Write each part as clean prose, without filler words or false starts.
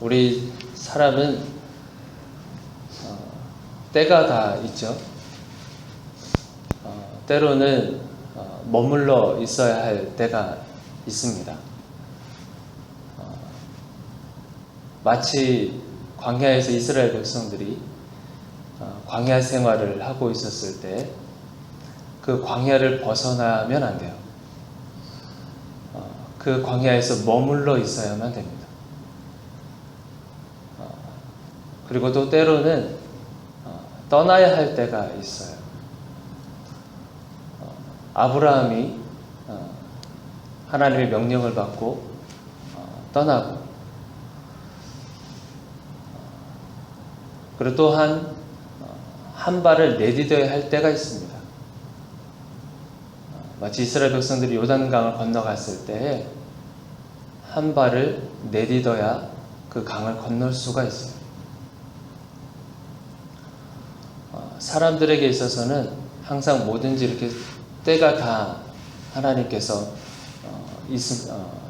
우리 사람은 때가 다 있죠. 때로는 머물러 있어야 할 때가 있습니다. 마치 광야에서 이스라엘 백성들이 광야 생활을 하고 있었을 때 그 광야를 벗어나면 안 돼요. 그 광야에서 머물러 있어야만 됩니다. 그리고 또 때로는 떠나야 할 때가 있어요. 아브라함이 하나님의 명령을 받고 떠나고, 그리고 또한 한 발을 내디뎌야 할 때가 있습니다. 마치 이스라엘 백성들이 요단강을 건너갔을 때 한 발을 내디뎌야 그 강을 건널 수가 있어요. 사람들에게 있어서는 항상 뭐든지 이렇게 때가 다 하나님께서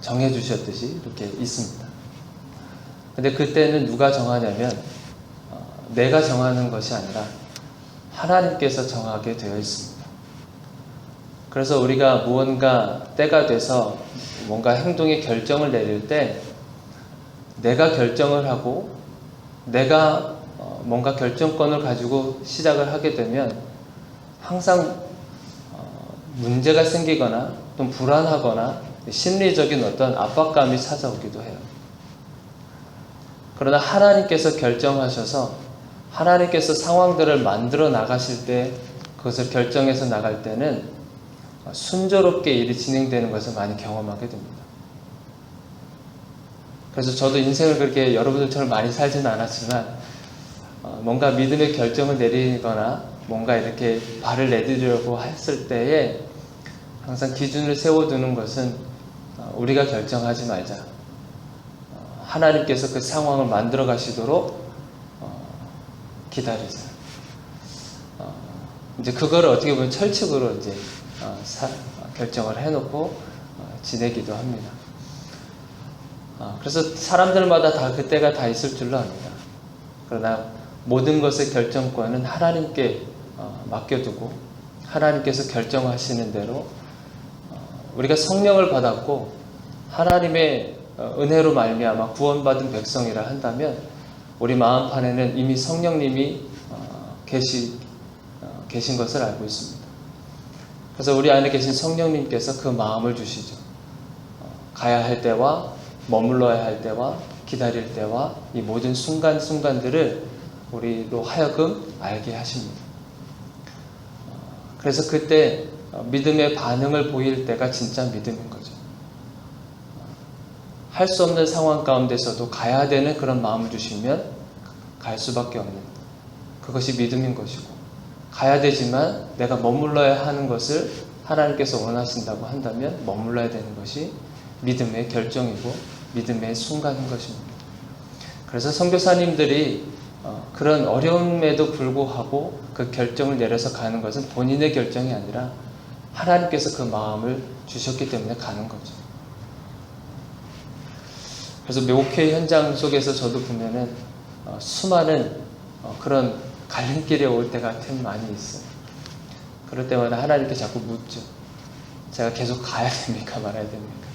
정해주셨듯이 이렇게 있습니다. 근데 그때는 누가 정하냐면 내가 정하는 것이 아니라 하나님께서 정하게 되어 있습니다. 그래서 우리가 무언가 때가 돼서 뭔가 행동의 결정을 내릴 때 내가 결정을 하고 내가 뭔가 결정권을 가지고 시작을 하게 되면 항상 문제가 생기거나 또 불안하거나 심리적인 어떤 압박감이 찾아오기도 해요. 그러나 하나님께서 결정하셔서 하나님께서 상황들을 만들어 나가실 때 그것을 결정해서 나갈 때는 순조롭게 일이 진행되는 것을 많이 경험하게 됩니다. 그래서 저도 인생을 그렇게 여러분들처럼 많이 살지는 않았지만 뭔가 믿음의 결정을 내리거나 뭔가 이렇게 발을 내디려고 했을 때에 항상 기준을 세워두는 것은 우리가 결정하지 말자. 하나님께서 그 상황을 만들어 가시도록 기다리자. 이제 그거를 어떻게 보면 철칙으로 이제 결정을 해놓고 지내기도 합니다. 그래서 사람들마다 다 그때가 다 있을 줄로 압니다. 그러나 모든 것의 결정권은 하나님께 맡겨두고 하나님께서 결정하시는 대로 우리가 성령을 받았고 하나님의 은혜로 말미암아 구원받은 백성이라 한다면 우리 마음판에는 이미 성령님이 계신 것을 알고 있습니다. 그래서 우리 안에 계신 성령님께서 그 마음을 주시죠. 가야 할 때와 머물러야 할 때와 기다릴 때와 이 모든 순간순간들을 우리로 하여금 알게 하십니다. 그래서 그때 믿음의 반응을 보일 때가 진짜 믿음인 거죠. 할 수 없는 상황 가운데서도 가야 되는 그런 마음을 주시면 갈 수밖에 없는 그것이 믿음인 것이고, 가야 되지만 내가 머물러야 하는 것을 하나님께서 원하신다고 한다면 머물러야 되는 것이 믿음의 결정이고 믿음의 순간인 것입니다. 그래서 선교사님들이 그런 어려움에도 불구하고 그 결정을 내려서 가는 것은 본인의 결정이 아니라 하나님께서 그 마음을 주셨기 때문에 가는 거죠. 그래서 목회 현장 속에서 저도 보면은 수많은 그런 갈림길에 올 때가 참 많이 있어요. 그럴 때마다 하나님께 자꾸 묻죠. 제가 계속 가야 됩니까? 말아야 됩니까?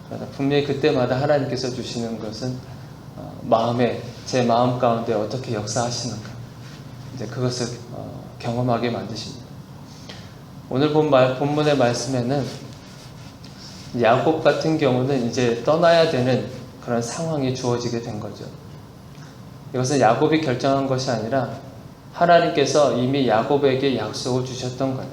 그러나 분명히 그때마다 하나님께서 주시는 것은 제 마음 가운데 어떻게 역사하시는가, 이제 그것을 경험하게 만드십니다. 오늘 본문의 말씀에는 야곱 같은 경우는 이제 떠나야 되는 그런 상황이 주어지게 된 거죠. 이것은 야곱이 결정한 것이 아니라 하나님께서 이미 야곱에게 약속을 주셨던 거예요.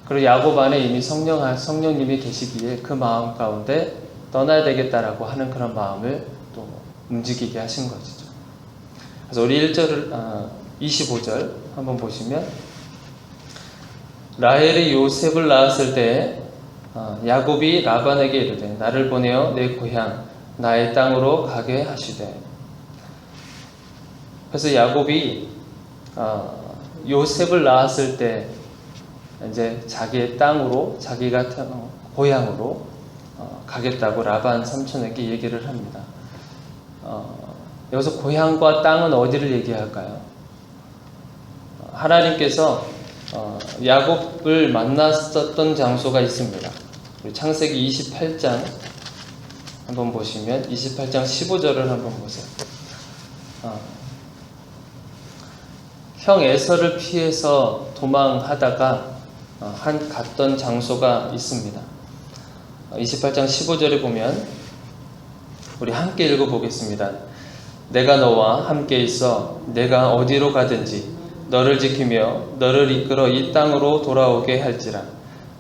그리고 야곱 안에 이미 성령님이 계시기에 그 마음 가운데 떠나야 되겠다라고 하는 그런 마음을 또 움직이게 하신 것이죠. 그래서 우리 25절 한번 보시면, 라헬이 요셉을 낳았을 때 야곱이 라반에게 이르되 나를 보내어 내 고향 나의 땅으로 가게 하시되. 그래서 야곱이 요셉을 낳았을 때 이제 자기의 땅으로, 자기가 고향으로 가겠다고 라반 삼촌에게 얘기를 합니다. 여기서 고향과 땅은 어디를 얘기할까요? 하나님께서 야곱을 만났었던 장소가 있습니다. 창세기 28장 한번 보시면 28장 15절을 한번 보세요. 형 에서를 피해서 도망하다가 갔던 장소가 있습니다. 28장 15절에 보면 우리 함께 읽어보겠습니다. 내가 너와 함께 있어 내가 어디로 가든지 너를 지키며 너를 이끌어 이 땅으로 돌아오게 할지라.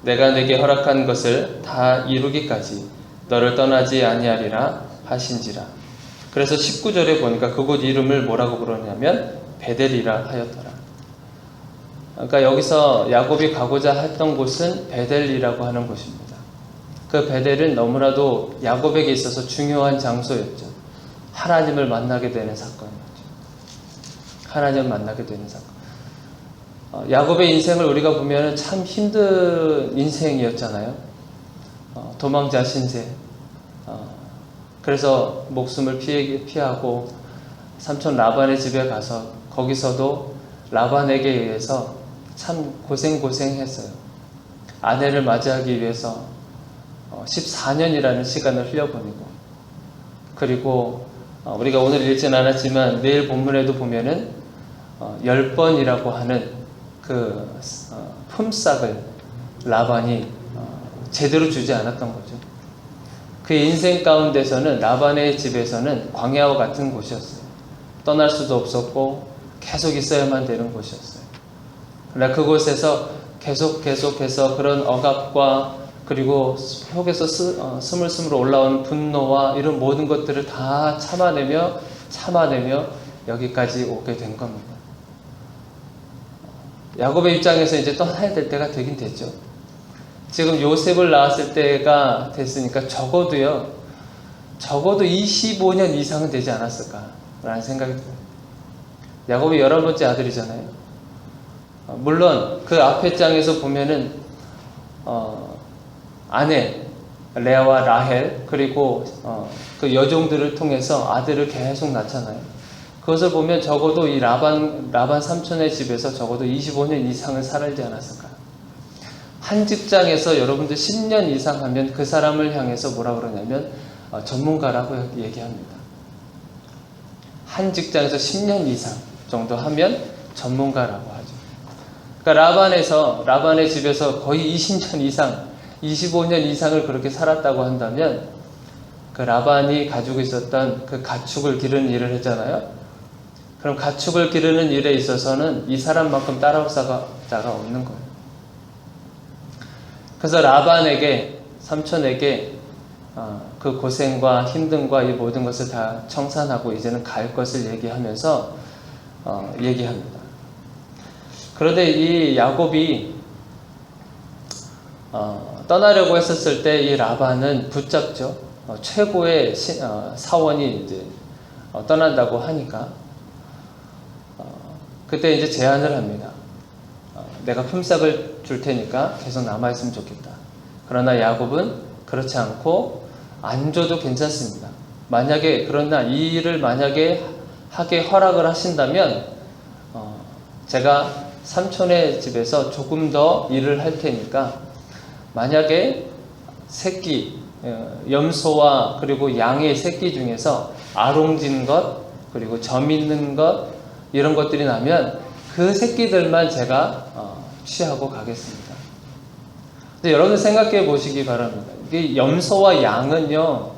내가 내게 허락한 것을 다 이루기까지 너를 떠나지 아니하리라 하신지라. 그래서 19절에 보니까 그곳 이름을 뭐라고 부르냐면 베델이라 하였더라. 그러니까 여기서 야곱이 가고자 했던 곳은 베델이라고 하는 곳입니다. 그 베델은 너무나도 야곱에게 있어서 중요한 장소였죠. 하나님을 만나게 되는 사건이었죠. 하나님을 만나게 되는 사건. 야곱의 인생을 우리가 보면 참 힘든 인생이었잖아요. 도망자 신세. 그래서 목숨을 피하고 삼촌 라반의 집에 가서 거기서도 라반에게 의해서 참 고생했어요. 아내를 맞이하기 위해서 14년이라는 시간을 흘려보내고, 그리고 우리가 오늘 읽지는 않았지만 내일 본문에도 보면은 10번이라고 하는 그 품삯을 라반이 제대로 주지 않았던 거죠. 그의 인생 가운데서는 라반의 집에서는 광야와 같은 곳이었어요. 떠날 수도 없었고 계속 있어야만 되는 곳이었어요. 그러나 그곳에서 계속해서 그런 억압과 그리고 속에서 스물스물 올라오는 분노와 이런 모든 것들을 다 참아내며 여기까지 오게 된 겁니다. 야곱의 입장에서 이제 떠나야 될 때가 되긴 됐죠. 지금 요셉을 낳았을 때가 됐으니까 적어도 25년 이상은 되지 않았을까라는 생각이 들어요. 야곱이 11번째 아들이잖아요. 물론 그 앞에 장에서 보면은 아내 레아와 라헬 그리고 그 여종들을 통해서 아들을 계속 낳잖아요. 그것을 보면 적어도 이 라반 삼촌의 집에서 적어도 25년 이상을 살지 않았을까. 한 직장에서 여러분들 10년 이상 하면 그 사람을 향해서 뭐라 그러냐면 전문가라고 얘기합니다. 한 직장에서 10년 이상 정도 하면 전문가라고 하죠. 그러니까 라반의 집에서 거의 20년 이상, 25년 이상을 그렇게 살았다고 한다면 그 라반이 가지고 있었던 그 가축을 기르는 일을 했잖아요. 그럼 가축을 기르는 일에 있어서는 이 사람만큼 따라올 자가 없는 거예요. 그래서 라반에게, 삼촌에게 그 고생과 힘듦과 이 모든 것을 다 청산하고 이제는 갈 것을 얘기하면서 얘기합니다. 그런데 이 야곱이 떠나려고 했었을 때 이 라반은 붙잡죠. 최고의 사원이 이제 떠난다고 하니까 그때 이제 제안을 합니다. 내가 품삯을 줄 테니까 계속 남아있으면 좋겠다. 그러나 야곱은 그렇지 않고 안 줘도 괜찮습니다. 그러나 이 일을 만약에 하게 허락을 하신다면 제가 삼촌의 집에서 조금 더 일을 할 테니까 만약에 새끼, 염소와 그리고 양의 새끼 중에서 아롱진 것 그리고 점 있는 것 이런 것들이 나면 그 새끼들만 제가 취하고 가겠습니다. 근데 여러분 생각해 보시기 바랍니다. 이게 염소와 양은요,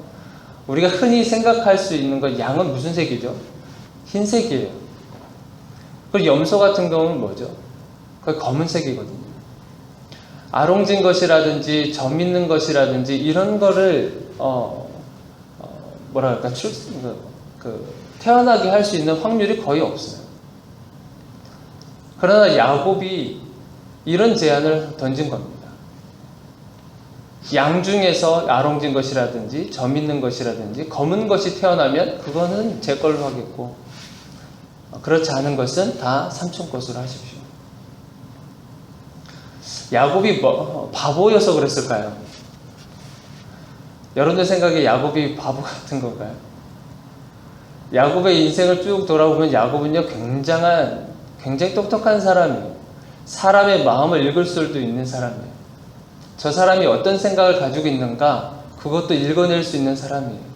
우리가 흔히 생각할 수 있는 것, 양은 무슨 색이죠? 흰색이에요. 그리고 염소 같은 경우는 뭐죠? 거의 검은색이거든요. 아롱진 것이라든지 점 있는 것이라든지 이런 거를 뭐랄까 태어나게 할 수 있는 확률이 거의 없어요. 그러나 야곱이 이런 제안을 던진 겁니다. 양 중에서 아롱진 것이라든지 점 있는 것이라든지 검은 것이 태어나면 그거는 제 걸로 하겠고 그렇지 않은 것은 다 삼촌 것으로 하십시오. 야곱이 바보여서 그랬을까요? 여러분들 생각에 야곱이 바보 같은 건가요? 야곱의 인생을 쭉 돌아보면 야곱은요, 굉장히 똑똑한 사람이에요. 사람의 마음을 읽을 수도 있는 사람이에요. 저 사람이 어떤 생각을 가지고 있는가, 그것도 읽어낼 수 있는 사람이에요.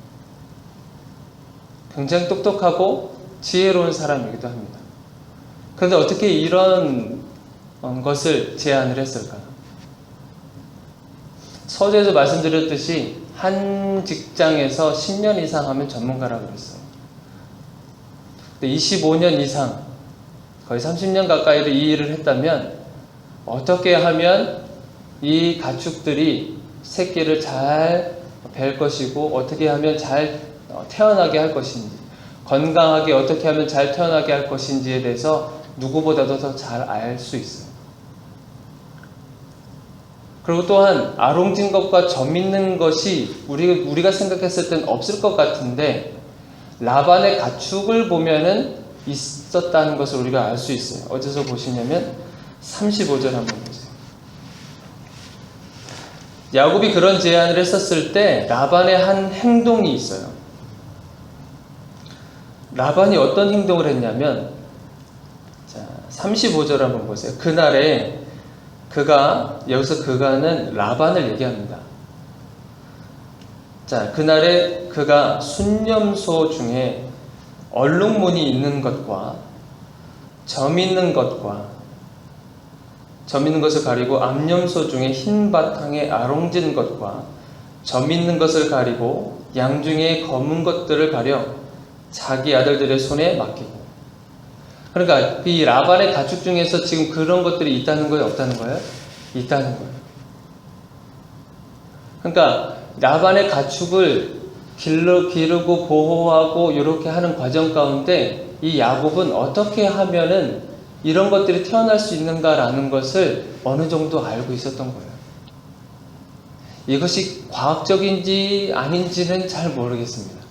굉장히 똑똑하고 지혜로운 사람이기도 합니다. 그런데 어떻게 이런 것을 제안을 했을까? 서두에서 말씀드렸듯이 한 직장에서 10년 이상 하면 전문가라고 그랬어요. 25년 이상, 거의 30년 가까이를 이 일을 했다면 어떻게 하면 이 가축들이 새끼를 잘 뵐 것이고 어떻게 하면 잘 태어나게 할 것인지, 건강하게 어떻게 하면 잘 태어나게 할 것인지에 대해서 누구보다도 더 잘 알 수 있어요. 그리고 또한 아롱진 것과 점 있는 것이 우리가 생각했을 땐 없을 것 같은데 라반의 가축을 보면은 있었다는 것을 우리가 알 수 있어요. 어디서 보시냐면 35절 한번 보세요. 야곱이 그런 제안을 했었을 때 라반의 한 행동이 있어요. 라반이 어떤 행동을 했냐면, 자, 35절 한번 보세요. 그날에 여기서 그가는 라반을 얘기합니다. 자, 그날에 그가 순념소 중에 얼룩무늬 있는 것과 점 있는 것을 가리고 암염소 중에 흰 바탕에 아롱진 것과 점 있는 것을 가리고 양 중에 검은 것들을 가려 자기 아들들의 손에 맡기고. 그러니까 이 라반의 가축 중에서 지금 그런 것들이 있다는 거예요, 없다는 거예요? 있다는 거예요. 그러니까 라반의 가축을 기르고 보호하고 이렇게 하는 과정 가운데 이 야곱은 어떻게 하면은 이런 것들이 태어날 수 있는가라는 것을 어느 정도 알고 있었던 거예요. 이것이 과학적인지 아닌지는 잘 모르겠습니다.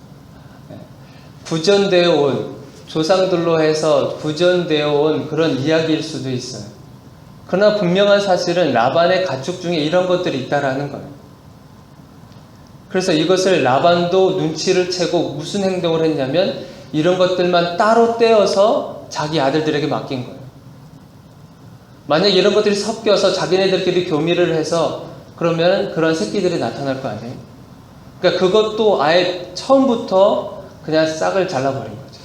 구전되어 온, 조상들로 해서 구전되어 온 그런 이야기일 수도 있어요. 그러나 분명한 사실은 라반의 가축 중에 이런 것들이 있다라는 거예요. 그래서 이것을 라반도 눈치를 채고 무슨 행동을 했냐면 이런 것들만 따로 떼어서 자기 아들들에게 맡긴 거예요. 만약 이런 것들이 섞여서 자기네들끼리 교미를 해서 그러면 그런 새끼들이 나타날 거 아니에요. 그러니까 그것도 아예 처음부터 그냥 싹을 잘라버린 거죠.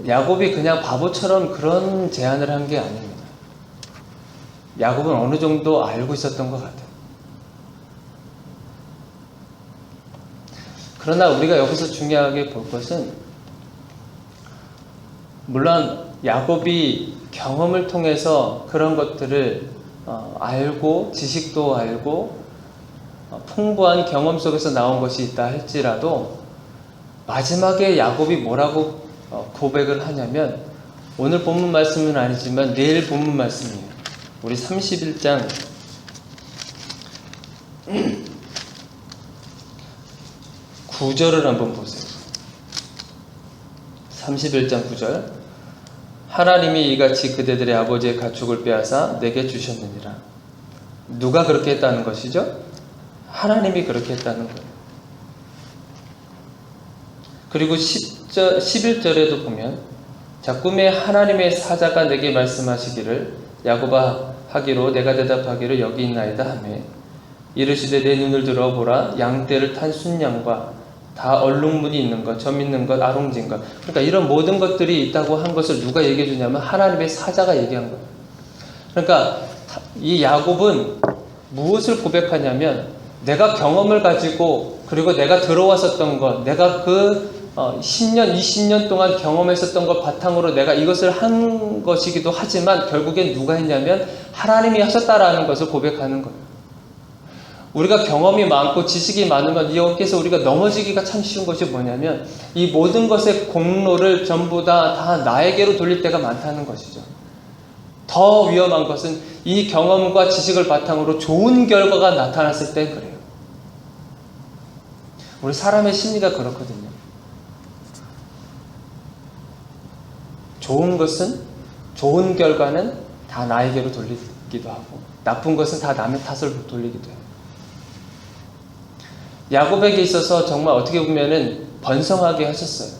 야곱이 그냥 바보처럼 그런 제안을 한 게 아닙니다. 야곱은 어느 정도 알고 있었던 것 같아요. 그러나 우리가 여기서 중요하게 볼 것은, 물론 야곱이 경험을 통해서 그런 것들을 알고 지식도 알고 풍부한 경험 속에서 나온 것이 있다 할지라도 마지막에 야곱이 뭐라고 고백을 하냐면, 오늘 본문 말씀은 아니지만 내일 본문 말씀이에요. 우리 31장 9절을 한번 보세요. 31장 9절. 하나님이 이같이 그대들의 아버지의 가축을 빼앗아 내게 주셨느니라. 누가 그렇게 했다는 것이죠? 하나님이 그렇게 했다는 거예요. 그리고 11절에도 보면, 자, 꿈에 하나님의 사자가 내게 말씀하시기를 야곱아 하기로 내가 대답하기를 여기 있나이다 하매 이르시되 내 눈을 들어보라. 양떼를 탄 순양과 다 얼룩무늬 있는 것, 점 있는 것, 아롱진 것. 그러니까 이런 모든 것들이 있다고 한 것을 누가 얘기해 주냐면 하나님의 사자가 얘기한 거예요. 그러니까 이 야곱은 무엇을 고백하냐면, 내가 경험을 가지고 그리고 내가 들어왔었던 것, 내가 그 10년, 20년 동안 경험했었던 것 바탕으로 내가 이것을 한 것이기도 하지만 결국엔 누가 했냐면 하나님이 하셨다라는 것을 고백하는 거예요. 우리가 경험이 많고 지식이 많으면 여기에서 우리가 넘어지기가 참 쉬운 것이 뭐냐면 이 모든 것의 공로를 전부 다 나에게로 돌릴 때가 많다는 것이죠. 더 위험한 것은 이 경험과 지식을 바탕으로 좋은 결과가 나타났을 때 그래요. 우리 사람의 심리가 그렇거든요. 좋은 것은, 좋은 결과는 다 나에게로 돌리기도 하고 나쁜 것은 다 남의 탓을 돌리기도 해요. 야곱에게 있어서 정말 어떻게 보면은 번성하게 하셨어요.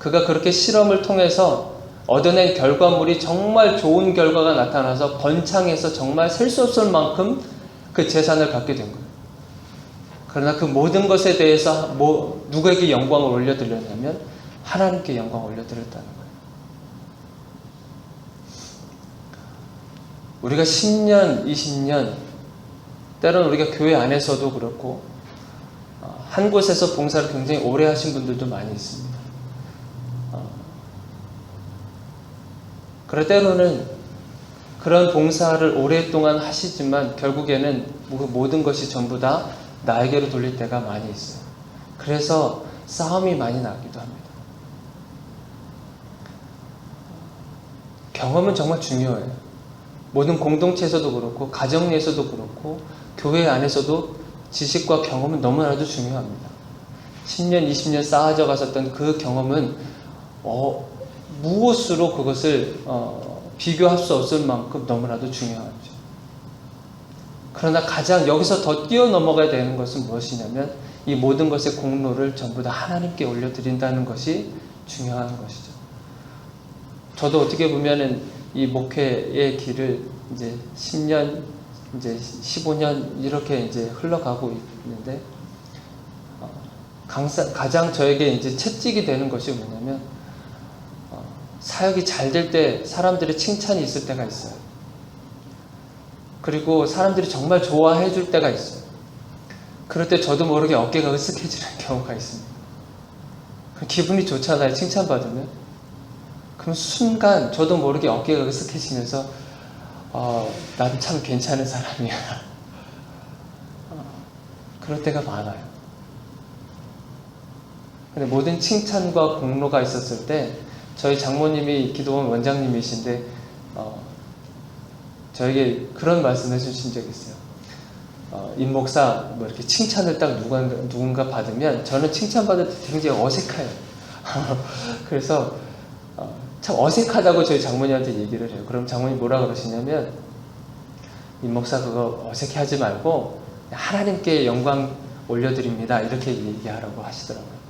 그가 그렇게 실험을 통해서 얻어낸 결과물이 정말 좋은 결과가 나타나서 번창해서 정말 셀 수 없을 만큼 그 재산을 갖게 된 거예요. 그러나 그 모든 것에 대해서 누구에게 영광을 올려드렸냐면 하나님께 영광을 올려드렸다는 거예요. 우리가 10년, 20년, 때로는 우리가 교회 안에서도 그렇고 한 곳에서 봉사를 굉장히 오래 하신 분들도 많이 있습니다. 그럴 때로는 그런 봉사를 오랫동안 하시지만 결국에는 모든 것이 전부 다 나에게로 돌릴 때가 많이 있어요. 그래서 싸움이 많이 나기도 합니다. 경험은 정말 중요해요. 모든 공동체에서도 그렇고 가정 내에서도 그렇고 교회 안에서도 지식과 경험은 너무나도 중요합니다. 10년, 20년 쌓아져 갔었던 그 경험은 무엇으로 그것을 비교할 수 없을 만큼 너무나도 중요하죠. 그러나 가장 여기서 더 뛰어넘어가야 되는 것은 무엇이냐면 이 모든 것의 공로를 전부 다 하나님께 올려드린다는 것이 중요한 것이죠. 저도 어떻게 보면은 이 목회의 길을 이제 10년, 이제 15년 이렇게 이제 흘러가고 있는데 가장 저에게 이제 채찍이 되는 것이 뭐냐면 사역이 잘 될 때 사람들의 칭찬이 있을 때가 있어요. 그리고 사람들이 정말 좋아해 줄 때가 있어요. 그럴 때 저도 모르게 어깨가 으쓱해지는 경우가 있습니다. 기분이 좋잖아요. 칭찬받으면. 그럼 순간 저도 모르게 어깨가 으쓱해지면서 난 참 괜찮은 사람이야. 그럴 때가 많아요. 근데 모든 칭찬과 공로가 있었을 때 저희 장모님이 기도원 원장님이신데 저에게 그런 말씀을 해주신 적이 있어요. 임 목사 뭐 이렇게 칭찬을 딱 누군가 받으면 저는 칭찬받을 때 굉장히 어색해요. 그래서 참 어색하다고 저희 장모님한테 얘기를 해요. 그럼 장모님 뭐라 그러시냐면 임 목사 그거 어색해하지 말고 하나님께 영광 올려드립니다. 이렇게 얘기하라고 하시더라고요.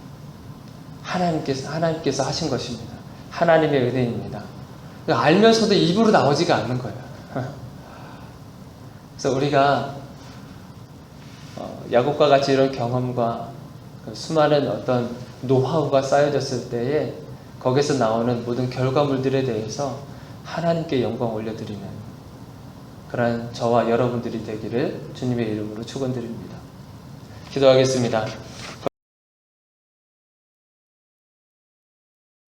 하나님께서 하신 것입니다. 하나님의 은혜입니다. 알면서도 입으로 나오지가 않는 거예요. 그래서 우리가 야곱과 같이 이런 경험과 수많은 어떤 노하우가 쌓여졌을 때에 거기서 나오는 모든 결과물들에 대해서 하나님께 영광 올려드리는 그러한 저와 여러분들이 되기를 주님의 이름으로 축원드립니다. 기도하겠습니다.